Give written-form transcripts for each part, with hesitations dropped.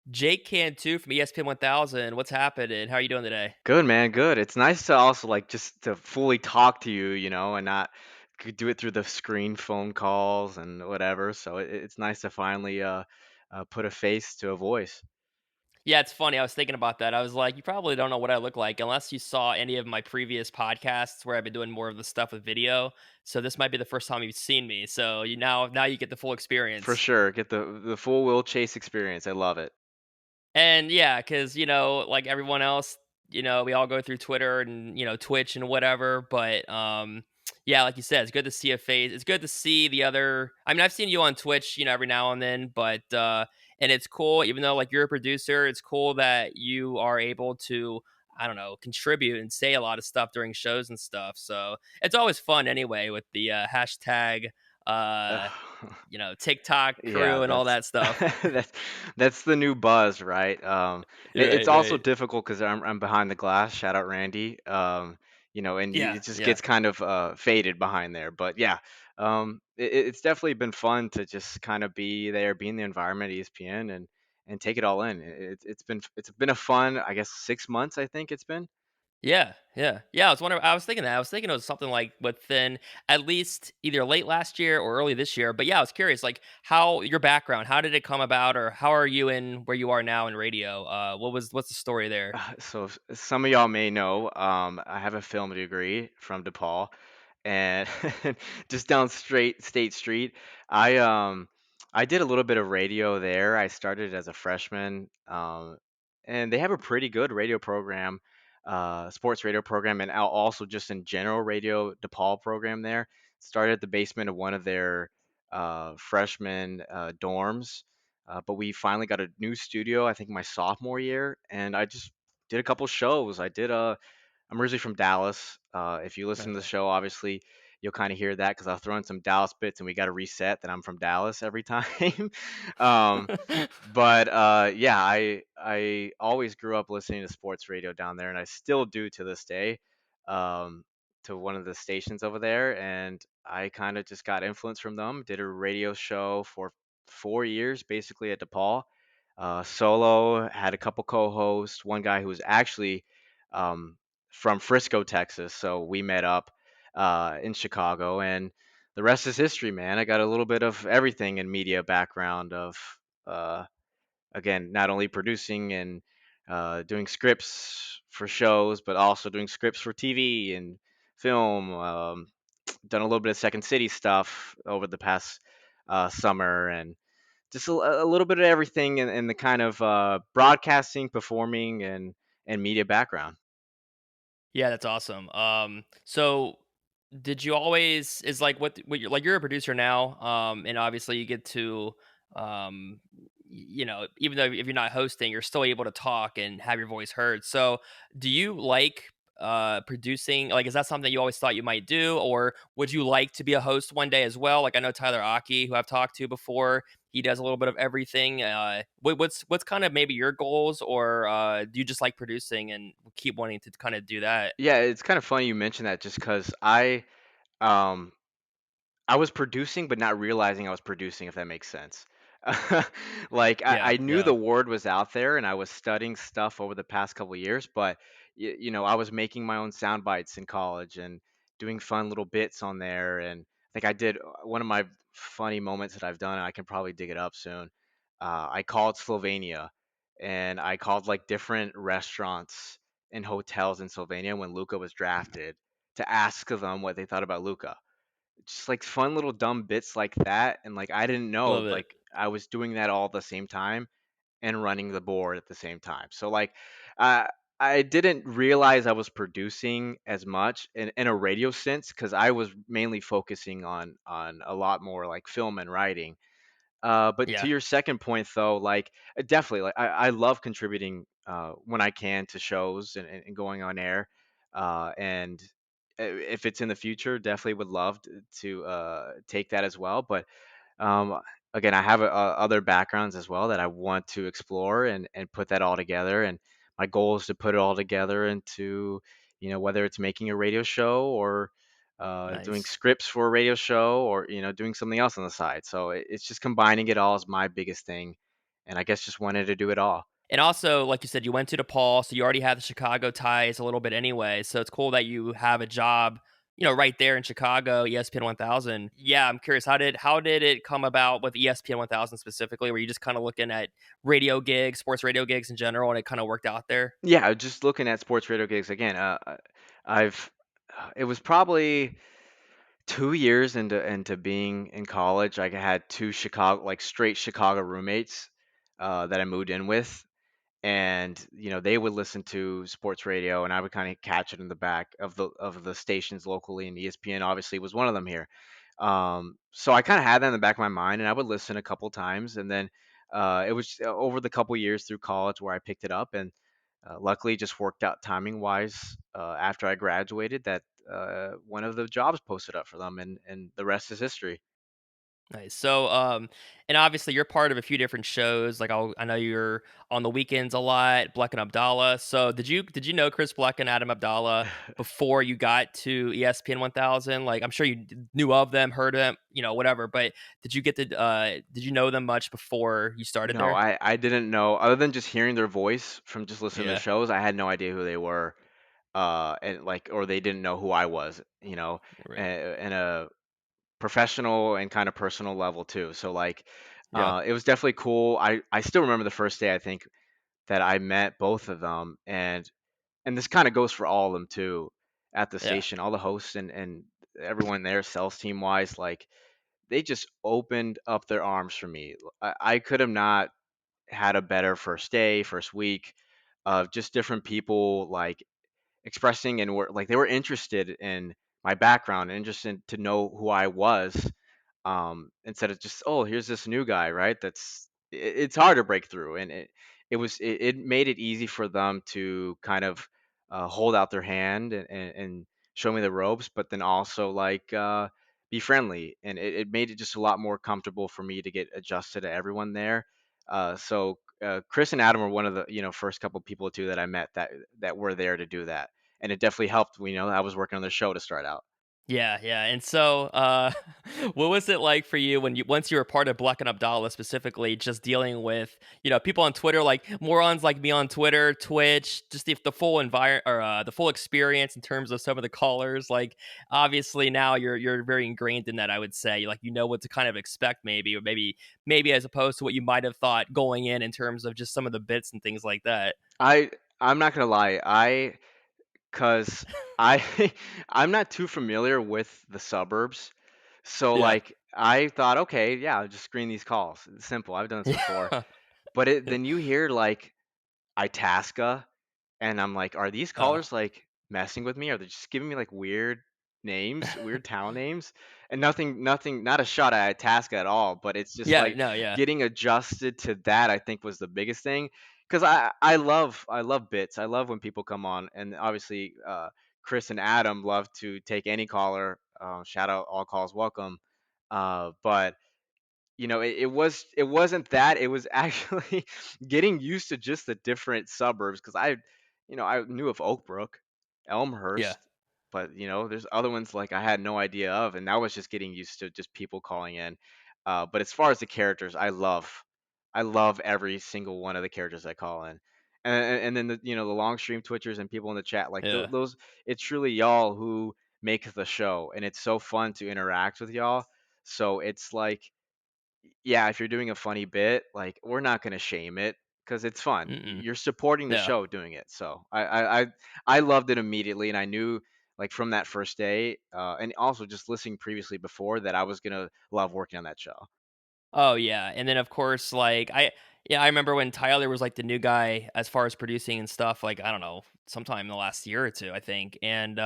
Jake Cantu from ESPN 1000. What's happening? How are you doing today? Good, man. Good. It's nice to also like just to fully talk to you, and not do it through the screen phone calls and whatever. So it's nice to finally put a face to a voice. Yeah, it's funny. I was thinking about that. I was like, you probably don't know what I look like unless you saw any of my previous podcasts where I've been doing more of the stuff with video. So this might be the first time you've seen me. So now you get the full For experience. sure. Get the full Will Chase experience. I love it. And yeah, because like everyone else, we all go through Twitter and Twitch and whatever. But yeah, like you said, it's good to see a face. It's good to see the other. I mean, I've seen you on Twitch, every now and then, but and it's cool. Even though like you're a producer, it's cool that you are able to. I don't know, contribute and say a lot of stuff during shows and stuff. So it's always fun anyway with the hashtag, uh, TikTok Yeah, crew and all that stuff. that's that's the new buzz, right? It's Right, also right. difficult because I'm behind the glass. Shout out Randy. And Yeah, it just yeah. gets kind of faded behind there. But yeah, it's definitely been fun to just kind of be there, be in the environment at ESPN, and take it all in. It's been a fun, I guess, 6 months. I think it's been. Yeah, yeah. Yeah, I was wondering I was thinking that. I was thinking it was something like within at least either late last year or early this year. But yeah, I was curious, like how your background, how did it come about or how are you in where you are now in radio? What's the story there? So some of y'all may know, I have a film degree from DePaul, and just down straight State Street, I um I did a little bit of radio there. I started as a freshman, and they have a pretty good radio program, sports radio program, and also just in general radio DePaul program there. Started at the basement of one of their freshman dorms. But we finally got a new studio, I think my sophomore year, and I just did a couple shows. I'm originally from Dallas. If you listen to the Okay. show, obviously you'll kind of hear that because I'll throw in some Dallas bits, and we got to reset that I'm from Dallas every time. um, but yeah, I always grew up listening to sports radio down there, and I still do to this day. Um, to one of the stations over there, and I kind of just got influence from them. Did a radio show for 4 years, basically at DePaul. Solo had a couple co-hosts. One guy who was actually um, from Frisco, Texas, so we met up in Chicago, and the rest is history, man. I got a little bit of everything in media background of uh, again, not only producing and doing scripts for shows, but also doing scripts for TV and film. Done a little bit of Second City stuff over the past summer, and just a little bit of everything in the kind of broadcasting, performing, and media background. Yeah, that's awesome. So did you always is like what you're like you're a producer now, and obviously you get to even though if you're not hosting, you're still able to talk and have your voice heard. So do you like producing? Like, is that something you always thought you might do, or would you like to be a host one day as well? Like I know Tyler Aki, who I've talked to before, he does a little bit of everything. What's kind of maybe your goals, or do you just like producing and keep wanting to kind of do that? Yeah, it's kind of funny you mentioned that just because um, I was producing, but not realizing I was producing, if that makes sense. Like Yeah, I knew yeah, the word was out there, and I was studying stuff over the past couple of years, but I was making my own sound bites in college and doing fun little bits on there. And I think I did one of my funny moments that I've done. And I can probably dig it up soon. I called Slovenia, and I called like different restaurants and hotels in Slovenia when Luca was drafted to ask them what they thought about Luca, just like fun little dumb bits like that. And like I didn't know love it. like I was doing that all at the same time and running the board at the same time. So like uh, I didn't realize I was producing as much in a radio sense because I was mainly focusing on a lot more like film and writing. But to Yeah, your second point though, like definitely like I love contributing when I can to shows and going on air. And if it's in the future, definitely would love to take that as well. But um, again, I have other backgrounds as well that I want to explore and put that all together. And my goal is to put it all together into, whether it's making a radio show or doing nice. scripts for a radio show or, doing something else on the side. So it's just combining it all is my biggest thing. and I guess just wanted to do it all. And also, like you said, you went to DePaul, so you already have the Chicago ties a little bit anyway. So it's cool that you have a job, right there in Chicago, ESPN 1000. Yeah, I'm curious, how did it come about with ESPN 1000 specifically? Were you just kind of looking at radio gigs, sports radio gigs in general, and it kind of worked out there? Yeah, just looking at sports radio gigs again. I've it was probably 2 years into being in college. Like I had two Chicago, like straight Chicago roommates that I moved in with, and they would listen to sports radio, and I would kind of catch it in the back of the stations locally, and ESPN obviously was one of them here. So I kind of had that in the back of my mind, and I would listen a couple times, and then it was over the couple years through college where I picked it up, and luckily it just worked out timing wise after I graduated that one of the jobs posted up for them, and the rest is history. Nice. So, and obviously you're part of a few different shows. Like I know you're on the weekends a lot, Bleck and Abdallah. So did you know Chris Bleck and Adam Abdallah before you got to ESPN 1000? Like I'm sure you knew of them, heard of them, whatever. But did you know them much before you started No, there? I didn't know, other than just hearing their voice from just listening to their Yeah. shows. I had no idea who they were, and like, or they didn't know who I was, Right. in a professional and kind of personal level too. So like, Yeah. it was definitely cool. I still remember the first day I think that I met both of them, and this kind of goes for all of them too at the Yeah. station, all the hosts and everyone there, sales team wise, like they just opened up their arms for me. I could have not had a better first day, first week of just different people like expressing and were like they were interested in my background and interested to know who I was, instead of just, oh, here's this new guy, right? It's hard to break through, and it made it easy for them to kind of hold out their hand and show me the ropes, but then also like be friendly, and it made it just a lot more comfortable for me to get adjusted to everyone there. So Chris and Adam were one of the first couple people too that I met that were there to do that, and it definitely helped. I was working on the show to start out. Yeah, yeah. And so, what was it like for you when once you were part of Black and Abdallah specifically, just dealing with people on Twitter, like morons like me on Twitter, Twitch, just the full environment or the full experience in terms of some of the callers. Like, obviously now you're very ingrained in that. I would say, like what to kind of expect, maybe, or maybe as opposed to what you might have thought going in terms of just some of the bits and things like that. I I'm not gonna lie, cause I I'm not too familiar with the suburbs, so Yeah, like I thought, okay, yeah, I'll just screen these calls. It's simple. I've done this before, yeah. but then you hear like Itasca, and I'm like, are these uh, callers like messing with me? Are they just giving me like weird names, weird town names? And nothing, not a shot at Itasca at all, but it's just yeah, like no, yeah, getting adjusted to that. I think was the biggest thing, because I love bits. I love when people come on, and obviously Chris and Adam love to take any caller. Shout out, all calls welcome. But it wasn't that. It was actually getting used to just the different suburbs, because I knew of Oakbrook, yeah. Elmhurst, but there's other ones like I had no idea of, and that was just getting used to just people calling in. But as far as the characters, I love every single one of the characters I call in, and then the long stream Twitchers and people in the chat, like Yeah. those. It's truly y'all who make the show, and it's so fun to interact with y'all. So it's like, yeah, if you're doing a funny bit, like we're not gonna shame it because it's fun. Mm-mm. You're supporting the Yeah. show doing it. So I loved it immediately, and I knew like from that first day, and also just listening previously before that I was gonna love working on that show. Oh yeah, and then of course, like I remember when Tyler was like the new guy as far as producing and stuff. Like I don't know, sometime in the last year or two, I think. And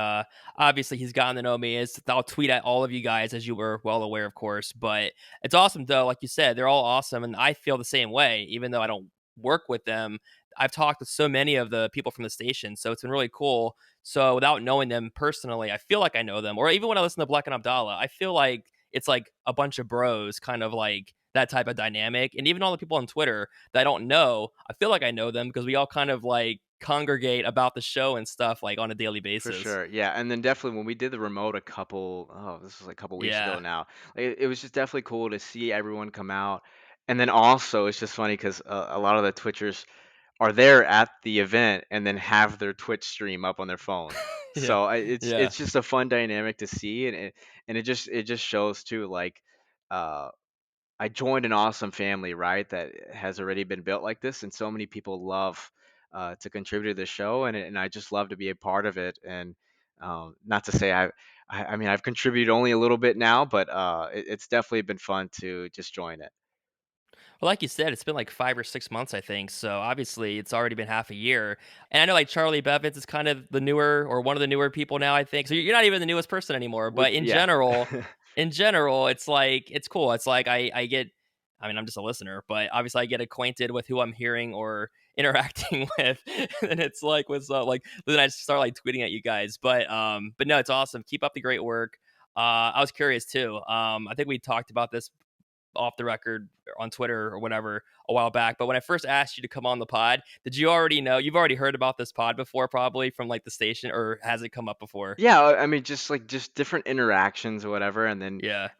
obviously he's gotten to know me. I'll tweet at all of you guys, as you were well aware, of course. But it's awesome though, like you said, they're all awesome, and I feel the same way. Even though I don't work with them, I've talked to so many of the people from the station, so it's been really cool. So without knowing them personally, I feel like I know them. Or even when I listen to Black and Abdallah, I feel like it's like a bunch of bros, kind of like that type of dynamic. And even all the people on Twitter that I don't know, I feel like I know them because we all kind of like congregate about the show and stuff like on a daily For basis. sure, yeah, and then definitely when we did the remote this was like a couple weeks ago Yeah. now. It was just definitely cool to see everyone come out, And then also, it's just funny because a lot of the Twitchers are there at the event and then have their Twitch stream up on their phone. Yeah. So Yeah. it's just a fun dynamic to see, and it just shows too, like, uh, I joined an awesome family, right? That has already been built like this, and so many people love to contribute to the show, and I just love to be a part of it. And not to say I mean, I've contributed only a little bit now, but it's definitely been fun to just join it. Well, like you said, it's been like 5 or 6 months, I think, so obviously it's already been half a year, and I know, like, Charlie Bevins is kind of the newer or one of the newer people now, I think, so you're not even the newest person anymore, but Yeah. in general, it's like it's cool, it's like I get I mean, I'm just a listener, but obviously I get acquainted with who I'm hearing or interacting with, and it's like, "What's up?" Like, then I just start, like, tweeting at you guys, but no, it's awesome, keep up the great work. I was curious too, I think we talked about this off the record on Twitter or whatever a while back. But when I first asked you to come on the pod, did you already know? You've already heard about this pod before, probably from like the station, or has it come up before? Yeah, I mean, just like just different interactions or whatever, and then Yeah,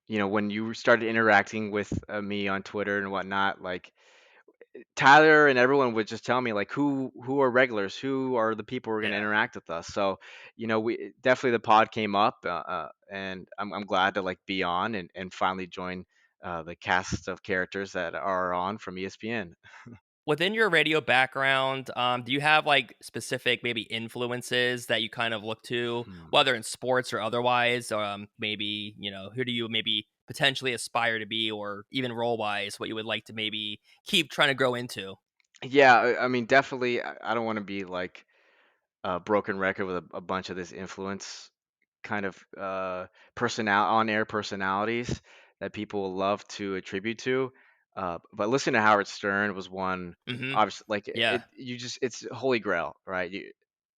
when you started interacting with me on Twitter and whatnot, like Tyler and everyone would just tell me like who are regulars, who are the people who are going to yeah. interact with us. So we definitely, the pod came up, and I'm glad to like be on and finally join the cast of characters that are on from ESPN. Within your radio background, do you have like specific maybe influences that you kind of look to, Hmm. whether in sports or otherwise? Maybe who do you maybe potentially aspire to be, or even role wise, what you would like to maybe keep trying to grow into? Yeah, I mean, definitely, I don't want to be like a broken record with a bunch of this influence kind of on-air personalities that people love to attribute to. But listening to Howard Stern was one, Hmm. obviously, like Yeah, it's holy grail, right?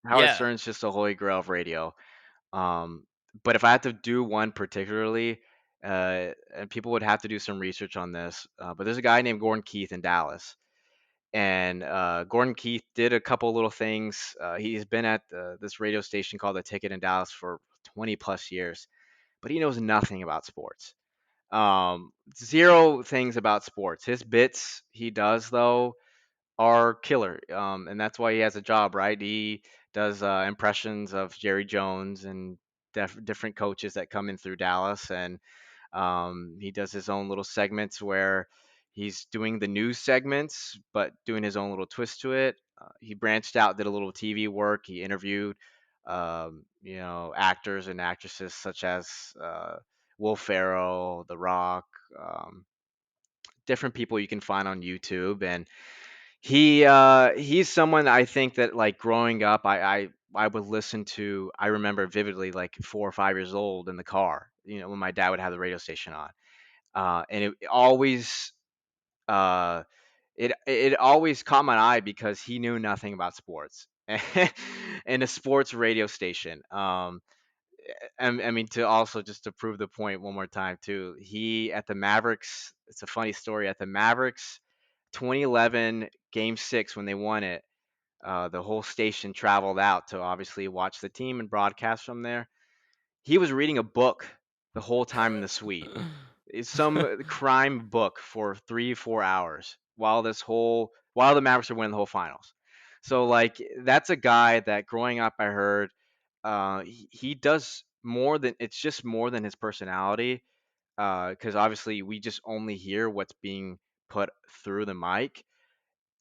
Howard yeah. Stern's just a holy grail of radio. Um, but if I had to do one particularly, and people would have to do some research on this, but there's a guy named Gordon Keith in Dallas, and Gordon Keith did a couple little things. He's been at this radio station called The Ticket in Dallas for 20 plus years, but he knows nothing about sports. Zero things about sports. His bits he does though are killer, and that's why he has a job, right? He does impressions of Jerry Jones and different coaches that come in through Dallas, and he does his own little segments where he's doing the news segments, but doing his own little twist to it. He branched out, did a little TV work. He interviewed, actors and actresses such as Will Ferrell, The Rock, um, different people you can find on YouTube, and he's someone I think that like growing up, I would listen to. I remember vividly, like 4 or 5 years old in the car, when my dad would have the radio station on, and uh, it always caught my eye because he knew nothing about sports, and a sports radio station. I mean, to also just to prove the point one more time too, he at the Mavericks. It's a funny story at the Mavericks 2011 Game 6 when they won it. The whole station traveled out to obviously watch the team and broadcast from there. He was reading a book the whole time in the suite. It's some crime book for 3 4 hours while the Mavericks are winning the whole finals. So like that's a guy that growing up I heard he does more than it's just more than his personality, because obviously we just only hear what's being put through the mic,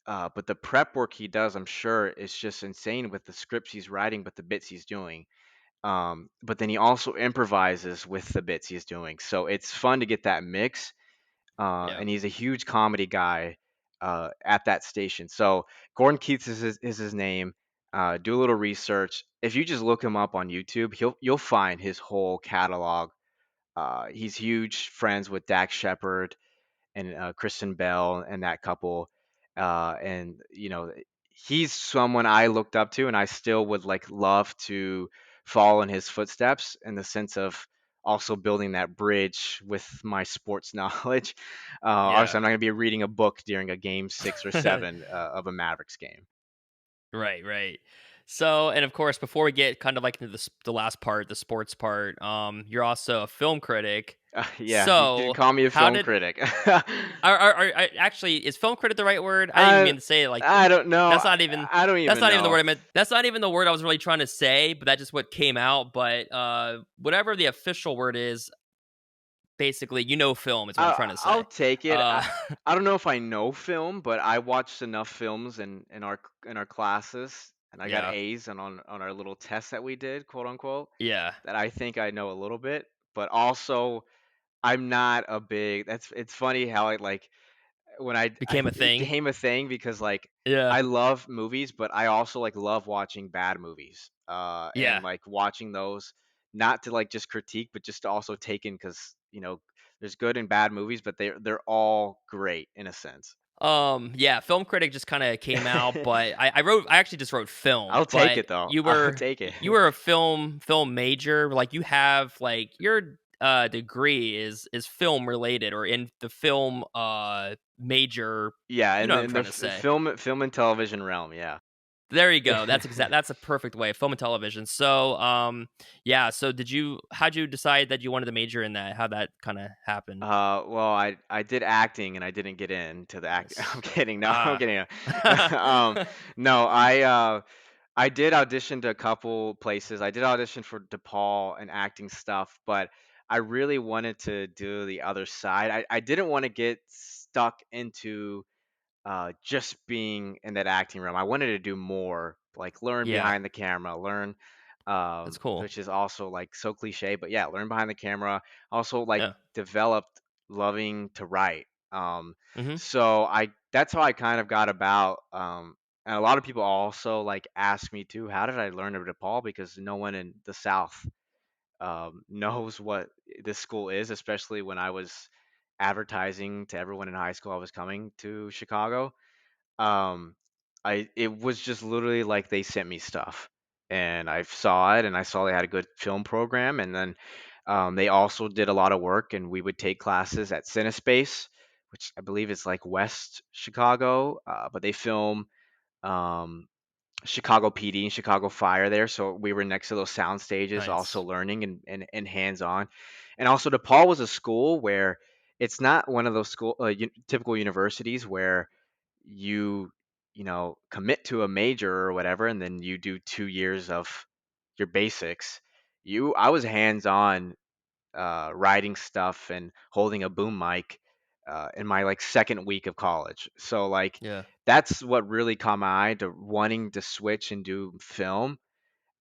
but the prep work he does, I'm sure, is just insane with the scripts he's writing, but the bits he's doing. But then he also improvises with the bits he's doing. So it's fun to get that mix. Yeah. And he's a huge comedy guy at that station. So Gordon Keith is his name. Do a little research. If you just look him up on YouTube, you'll find his whole catalog. He's huge friends with Dax Shepard and Kristen Bell and that couple. And he's someone I looked up to, and I still would like love to follow in his footsteps in the sense of also building that bridge with my sports knowledge. Obviously, Yeah. I'm not going to be reading a book during a game 6 or 7 of a Mavericks game. Right, right. So, and of course, before we get kind of like into the last part, the sports part, you're also a film critic. Yeah, you can So, call me a how film did critic. actually is film critic the right word? I didn't even I mean to say it like I don't know. that's not even I don't that's even not even the know. word I meant. That's not even the word I was really trying to say, but that's just what came out. But whatever the official word is, basically, film is what I'm trying to I'll say. take it. Uh, I don't know if I know film, but I watched enough films in our classes, and I got yeah, A's on our little test that we did, quote unquote, yeah, that I think I know a little bit. But also, I'm not a big. It's funny how I like when became a it thing. became a thing because like Yeah, I love movies, but I also like love watching bad movies. And yeah. like watching those not to like just critique, but just to also take in because there's good and bad movies, but they're all great in a sense. Yeah, film critic just kind of came out, but I actually just wrote film, I'll take but it though. you I'll were take it. you were a film major, like you have like your degree is film related or in the film major, Yeah, you and know what I'm then the trying to say. film and television realm. Yeah. There you go. That's a perfect way. Film and television. So, yeah, so how'd you decide that you wanted to major in that? How'd that kind of happen? Well, I did acting and I didn't get into the act. I'm Nice. kidding. No, I'm Ah. kidding. No, I did audition to a couple places. I did audition for DePaul and acting stuff, but I really wanted to do the other side. I didn't want to get stuck into just being in that acting room. I wanted to do more, like learn Yeah, behind the camera, learn, that's cool. which is also like so cliche, but yeah, learn behind the camera. Also, like Yeah. developed loving to write. Mhm. So I that's how I kind of got about. And a lot of people also like ask me too, how did I learn to DePaul? Because no one in the South knows what this school is, especially when I was advertising to everyone in high school I was coming to Chicago. um, it was just literally like they sent me stuff, and I saw it, and I saw they had a good film program, and then they also did a lot of work, and we would take classes at Cinespace, which I believe is like West Chicago, but they film um, Chicago PD and Chicago Fire there, so we were next to those sound stages, also Nice. learning and hands on, and also DePaul was a school where it's not one of those typical universities where you commit to a major or whatever and then you do 2 years of your basics. I was hands on writing stuff and holding a boom mic in my like second week of college, so like Yeah. that's what really caught my eye to wanting to switch and do film.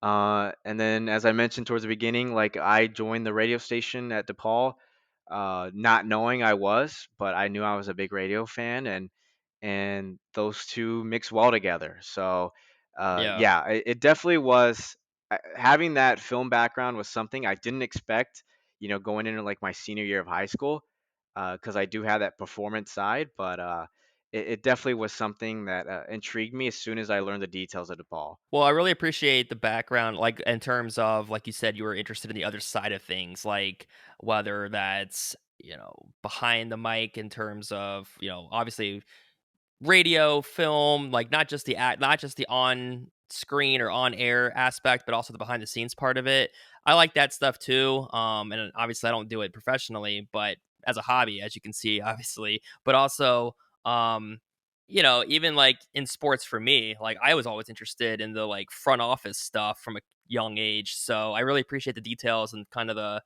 And then, as I mentioned towards the beginning, like I joined the radio station at DePaul, not knowing I was, but I knew I was a big radio fan, and those two mix well together. So, Yeah. yeah, it definitely was. Having that film background was something I didn't expect. Going into like my senior year of high school, because I do have that performance side, but it definitely was something that intrigued me as soon as I learned the details of DePaul. Well, I really appreciate the background, like in terms of, like you said, you were interested in the other side of things, like whether that's, behind the mic in terms of, obviously radio, film, like not just the on screen or on air aspect, but also the behind the scenes part of it. I like that stuff too. And obviously I don't do it professionally, but as a hobby, as you can see, obviously. But also, um, even like in sports for me, like I was always interested in the like front office stuff from a young age. So I really appreciate the details and kind of the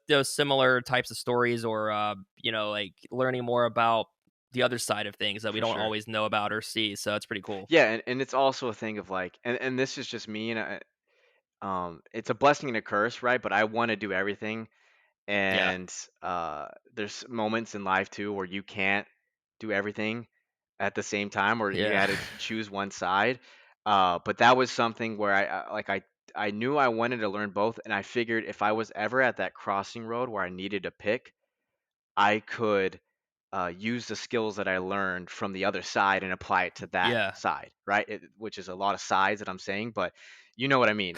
those similar types of stories or like learning more about the other side of things that we For don't sure. always know about or see, so it's pretty cool. Yeah, and it's also a thing of like, and this is just me, and it's a blessing and a curse, right? But I want to do everything, Yeah. and there's moments in life too where you can't do everything at the same time, or you Yeah. had to choose one side. But that was something where I knew I wanted to learn both, and I figured if I was ever at that crossing road where I needed to pick, I could use the skills that I learned from the other side and apply it to that Yeah. side, right? Which is a lot of sides that I'm saying, but you know what I mean.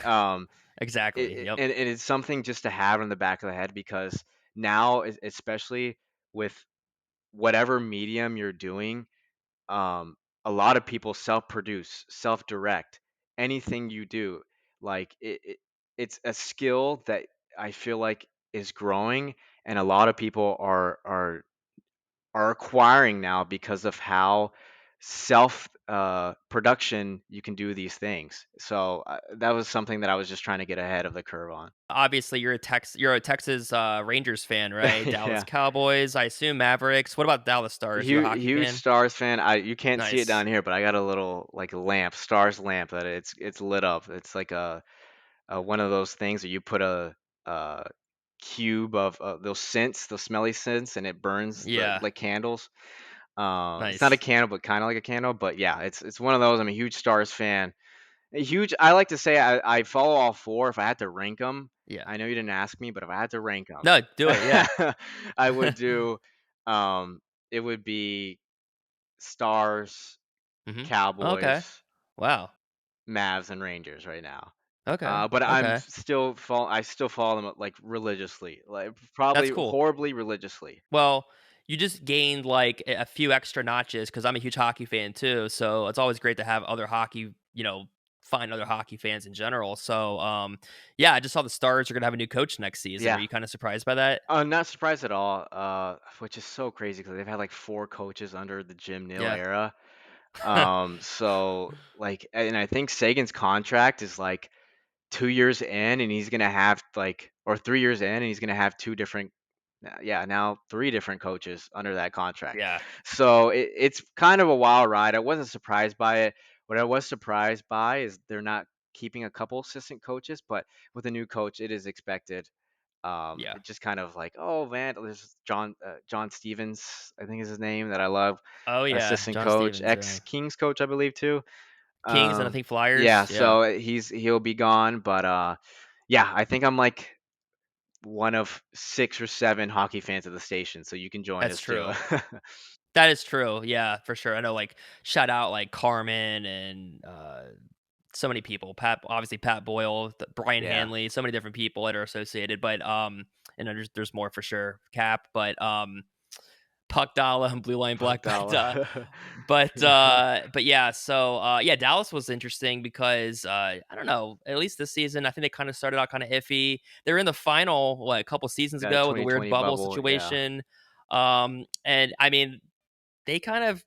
Exactly, yep. And it's something just to have in the back of the head because now, especially with whatever medium you're doing, um, a lot of people self-produce, self-direct, anything you do. Like it's a skill that I feel like is growing, and a lot of people are acquiring now because of how self production you can do these things. So that was something that I was just trying to get ahead of the curve on. Obviously, you're a Texas Rangers fan, right? Dallas Yeah. Cowboys, I assume Mavericks. What about Dallas Stars? You a Huge, hockey huge fan? Stars fan. You can't see it Nice. down here, but I got a little like lamp, Stars lamp that it's lit up. It's like one of those things where you put a cube of those scents, those smelly scents, and it burns the Yeah, like candles. It's not a nice. candle, but kind of like a candle. But yeah, it's one of those. I'm a huge Stars fan. A huge. I like to say I follow all four. If I had to rank them, Yeah. I know you didn't ask me, but if I had to rank No, do it. Yeah. them, I would do. Um, it would be Stars, Mhm. Okay. Cowboys, Wow. Mavs, and Rangers right now. Okay. But Okay. I still follow them like religiously, like That's probably cool. horribly religiously. Well, you just gained like a few extra notches because I'm a huge hockey fan too. So it's always great to have other hockey, find other hockey fans in general. So, yeah, I just saw the Stars are gonna have a new coach next season. Are Yeah. you kind of surprised by that? Not surprised at all. Which is so crazy because they've had like four coaches under the Jim Neal Yeah. era. So like, and I think Sagan's contract is like 2 years in, and he's gonna have like, or 3 years in, and he's gonna have two different, yeah, now three different coaches under that contract. Yeah. So it's kind of a wild ride. I wasn't surprised by it. What I was surprised by is they're not keeping a couple assistant coaches, but with a new coach, it is expected. Yeah. It just kind of like, oh man, there's John Stevens, I think is his name, that I love, Oh yeah, assistant John coach, Stevens. Yeah. ex Kings coach, I believe too. Kings and I think Yeah, Flyers. Yeah. so he'll be gone, but yeah, I think I'm like one of 6 or 7 hockey fans of the station, so you can join That's us too. true. That is true. Yeah, for sure. I know like shout out like Carmen and so many people. Obviously Pat Boyle, Brian Yeah, Hanley, so many different people that are associated, but and there's more for sure. Cap, but Puck Dalla and Blue Line Buck Black, Dollar. but yeah, so yeah, Dallas was interesting because I don't know, at least this season, I think they kind of started out kind of iffy. They were in the final a couple seasons That ago with a weird 2020 bubble bubble, yeah. situation. And I mean, they kind of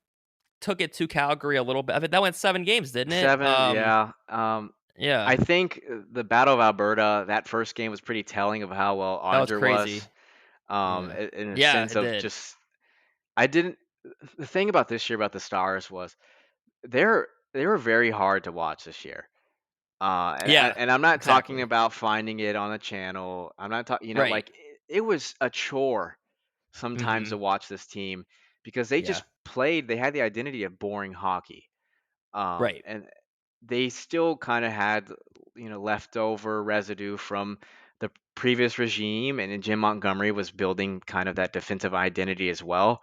took it to Calgary a little bit. I mean, that went 7 games, didn't it? 7, yeah. Yeah, I think the Battle of Alberta, that first game was pretty telling of how well that was Otter was. crazy. Yeah, In a yeah, sense it of did. just, I didn't. The thing about this year about the Stars was they were very hard to watch this year. Yeah, And I'm not talking exactly. about finding it on a channel. I'm not talking, Right. like it was a chore sometimes to Hmm. watch this team because they Yeah. just played. They had the identity of boring hockey. Right. And they still kind of had, leftover residue from the previous regime, and then Jim Montgomery was building kind of that defensive identity as well.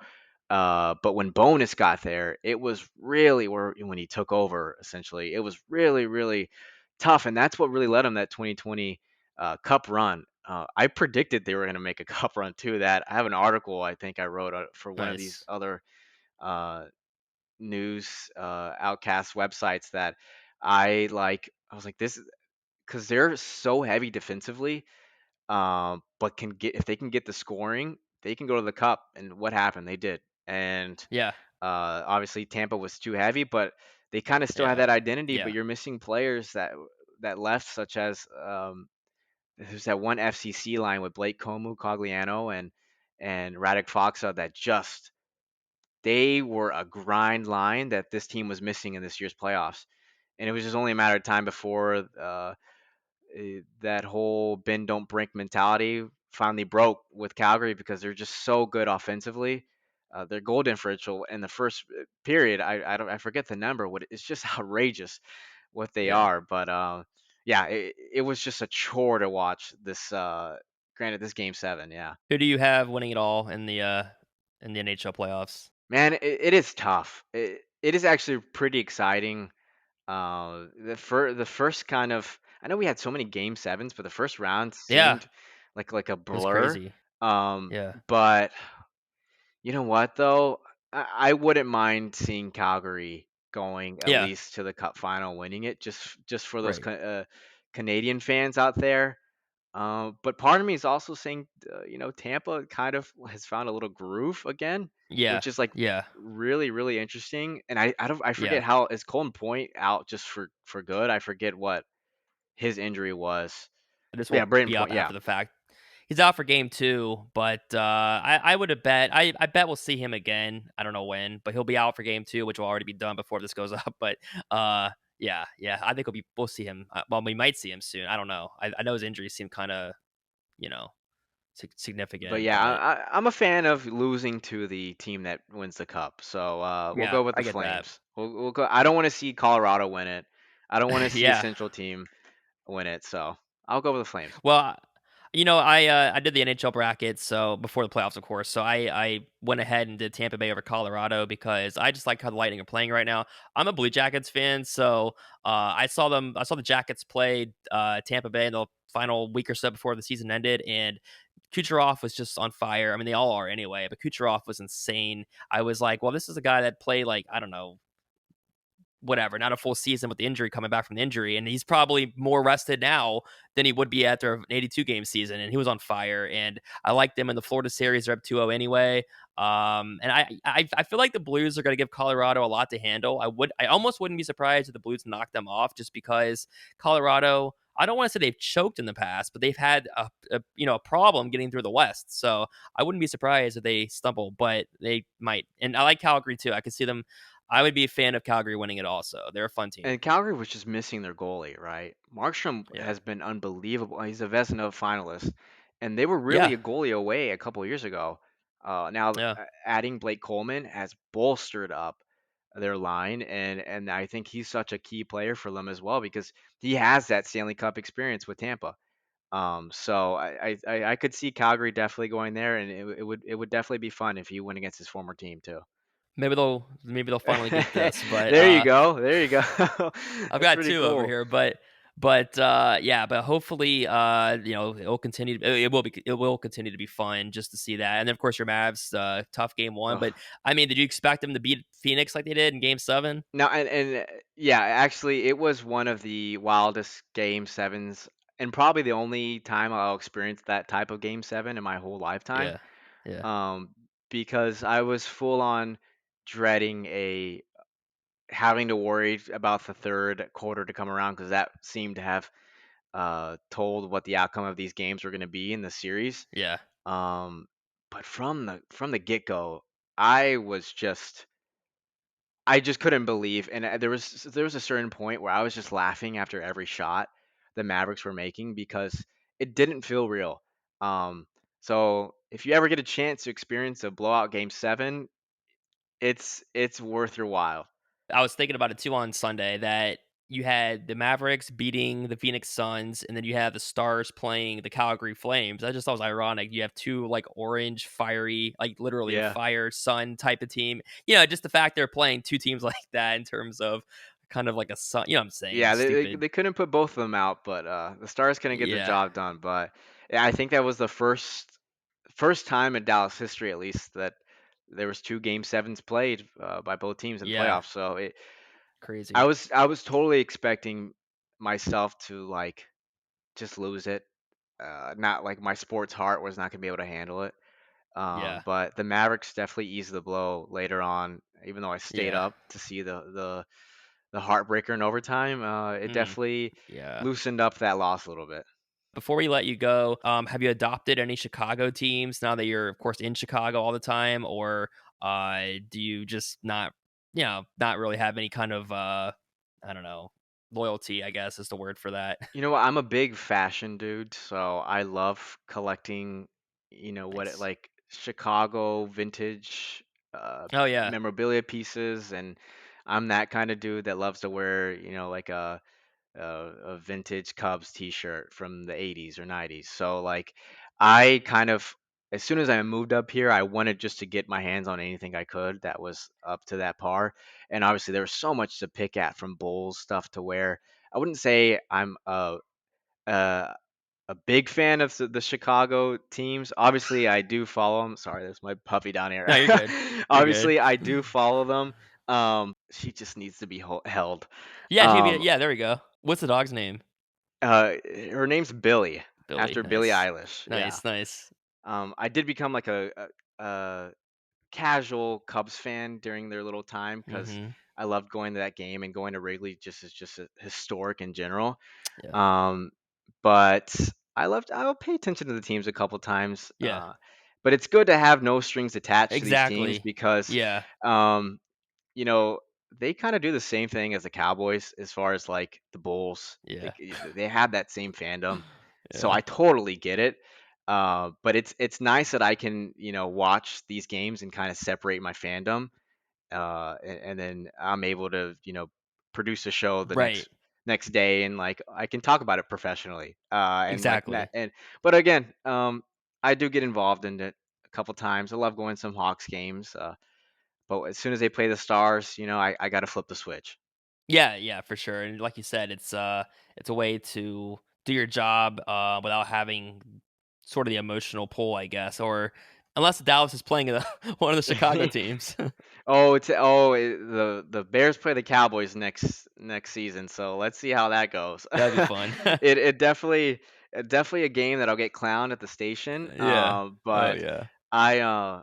But when Bonus got there, it was really where when he took over, essentially, it was really, really tough, and that's what really led him that 2020 Cup run. I predicted they were going to make a Cup run too. That I have an article I think I wrote for one of these Nice. other uh, news outcast websites that I like. I was like, this because they're so heavy defensively, but can get if they can get the scoring, they can go to the cup. And what happened? They did. And Yeah. obviously Tampa was too heavy, but they kind of still had Yeah. that identity. But Yeah. you're missing players that left, such as there's that one FCC line with Blake Comu, Cogliano, and Radek Foxa that just they were a grind line that this team was missing in this year's playoffs. And it was just only a matter of time before that whole bend don't break mentality finally broke with Calgary because they're just so good offensively. Their goal differential in the first period, I forget the number. What it's just outrageous what they Yeah. are. But yeah, it was just a chore to watch this. Granted, this game 7, yeah. Who do you have winning it all in the NHL playoffs? Man, it is tough. It is actually pretty exciting. The first kind of, I know we had so many game 7s, but the first round Yeah. seemed like a It was blur. crazy. Um, Yeah. but you know what though, I wouldn't mind seeing Calgary. going at Yeah. least to the Cup final, winning it, just for those Right. Canadian fans out there. But part of me is also saying, Tampa kind of has found a little groove again, Yeah. which is like Yeah. really, really interesting. And I forget Yeah. how is Colton Point out just for good. I forget what his injury was. This Yeah, will Braden be up Point. Yeah, after the fact. He's out for game 2, but, I would have bet I bet we'll see him again. I don't know when, but he'll be out for game 2, which will already be done before this goes up, but, yeah, yeah, I think we'll see him, well, we might see him soon, I don't know. I know his injuries seem kinda, you know, but significant, yeah, but I'm a fan of losing to the team that wins the cup. So we'll yeah, go with the I get that. Flames. We'll go. I don't want to see Colorado win it. I don't want to see a Yeah. Central team win it. So I'll go with the Flames. Well, I did the NHL bracket, so before the playoffs, of course. So I went ahead and did Tampa Bay over Colorado because I just like how the Lightning are playing right now. I'm a Blue Jackets fan, so I saw them. I saw the Jackets play Tampa Bay in the final week or so before the season ended, and Kucherov was just on fire. I mean, they all are anyway, but Kucherov was insane. I was like, well, this is a guy that played like I don't know whatever, not a full season with the injury coming back from the injury. And he's probably more rested now than he would be after an 82 game season. And he was on fire. And I liked them in the Florida series. They're up 2-0 anyway. And I feel like the Blues are going to give Colorado a lot to handle. I almost wouldn't be surprised if the Blues knock them off just because Colorado, I don't want to say they've choked in the past, but they've had a problem getting through the West. So I wouldn't be surprised if they stumble, but they might. And I like Calgary too. I could see them. I would be a fan of Calgary winning it also. They're a fun team. And Calgary was just missing their goalie, right? Markstrom Yeah. has been unbelievable. He's a Vezina finalist, and they were really Yeah. a goalie away a couple of years ago. Now Yeah. adding Blake Coleman has bolstered up their line, and I think he's such a key player for them as well because he has that Stanley Cup experience with Tampa. So I could see Calgary definitely going there, and it would definitely be fun if he went against his former team too. Maybe they'll finally get this, but There you go. There you go. I've That's got pretty 2 over cool. here, but yeah, but hopefully it'll continue it will continue to be fun just to see that. And then of course your Mavs tough game 1, Ugh. but I mean, did you expect them to beat Phoenix like they did in game 7? No, and yeah, actually, it was one of the wildest game sevens, and probably the only time I'll experience that type of game seven in my whole lifetime. Yeah. Yeah. Um, because I was full on dreading a having to worry about the third quarter to come around because that seemed to have told what the outcome of these games were going to be in the series. Yeah. Um, but from the get go, I was just I just couldn't believe, and there was a certain point where I was just laughing after every shot the Mavericks were making because it didn't feel real. Um, so if you ever get a chance to experience a blowout game seven, it's worth your while. I was thinking about it too on Sunday that you had the Mavericks beating the Phoenix Suns, and then you have the Stars playing the Calgary Flames. I just thought it was ironic. You have two like orange, fiery, like literally Yeah, fire sun type of team. Just the fact they're playing two teams like that in terms of kind of like a sun. You know what I'm saying? yeah, Just they stupid. they couldn't put both of them out, but the Stars couldn't get the Yeah, job done. But yeah, I think that was the first time in Dallas history, at least, that there was two game sevens played by both teams in the yeah, playoffs. So I crazy. was I was totally expecting myself to like just lose it. Not like my sports heart was not gonna be able to handle it. Yeah, But the Mavericks definitely eased the blow later on. Even though I stayed yeah, up to see the heartbreaker in overtime, it mm, definitely yeah. loosened up that loss a little bit. Before we let you go, have you adopted any Chicago teams now that you're, of course, in Chicago all the time, or do you just not really have any kind of I don't know, loyalty? I guess is the word for that. You know what? I'm a big fashion dude, so I love collecting, what Nice. like Chicago vintage Oh yeah, memorabilia pieces, and I'm that kind of dude that loves to wear, like a vintage Cubs t-shirt from the 80s or 90s. So like I kind of as soon as I moved up here, I wanted just to get my hands on anything I could that was up to that par. And obviously there was so much to pick at from Bulls stuff to where I wouldn't say I'm a a big fan of the Chicago teams. Obviously, I do follow them. Sorry, there's my puppy down here. no, you're good. You're good. Obviously, I do follow them. she just needs to be held. Yeah, she could be Um, yeah, there we go. What's the dog's name? uh, Her name's Billy, Billy, after Billie nice. Eilish. Yeah. Nice, nice. I did become like a casual Cubs fan during their little time because Mhm. I loved going to that game, and going to Wrigley just is just historic in general. Yeah. Um, but I'll pay attention to the teams a couple times. Yeah. But it's good to have no strings attached to these teams Exactly. because Yeah. um, you know, they kind of do the same thing as the Cowboys as far as like the Bulls. Yeah. They have that same fandom, so Yeah. I totally get it. But it's nice that I can watch these games and kind of separate my fandom, and then I'm able to produce a show the Right. next day, and like I can talk about it professionally. And like that, Exactly. and but again, I do get involved in it a couple times. I love going to some Hawks games. But as soon as they play the Stars, I got to flip the switch. Yeah, yeah, for sure. And like you said, it's a way to do your job without having sort of the emotional pull, I guess, or unless Dallas is playing one of the Chicago teams. The Bears play the Cowboys next season, so let's see how that goes. That'd be fun. It definitely a game that I'll get clowned at the station. Yeah. Oh But yeah. I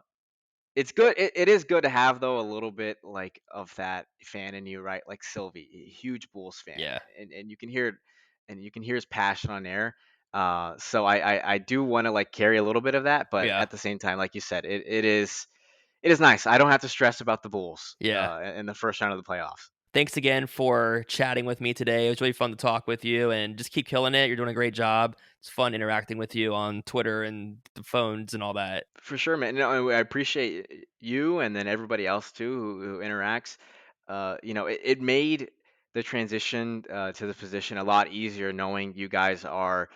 it's good. It is good to have though a little bit like of that fan in you, right? Like Sylvie, a huge Bulls fan, Yeah. and you can hear it, and you can hear his passion on air. So I do want to like carry a little bit of that, but Yeah. at the same time, like you said, it is nice. I don't have to stress about the Bulls Yeah. in the first round of the playoffs. Thanks again for chatting with me today. It was really fun to talk with you and just keep killing it. You're doing a great job. It's fun interacting with you on Twitter and the phones and all that. For sure, man. No, I appreciate you and then everybody else too who interacts. It made the transition to the position a lot easier knowing you guys are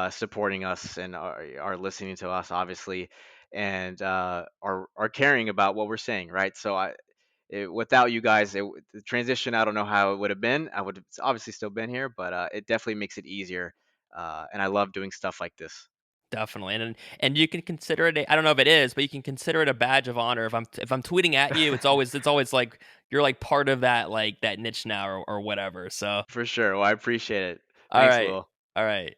supporting us and are listening to us, obviously, and are caring about what we're saying, right? So without you guys, the transition, I don't know how it would have been. I would have obviously still been here, but it definitely makes it easier. And I love doing stuff like this. Definitely, and you can consider it. I don't know if it is, but you can consider it a badge of honor. If I'm tweeting at you, it's always like you're like part of that niche now or whatever. So For sure. Well, I appreciate it. all Thanks, right, Will. all right.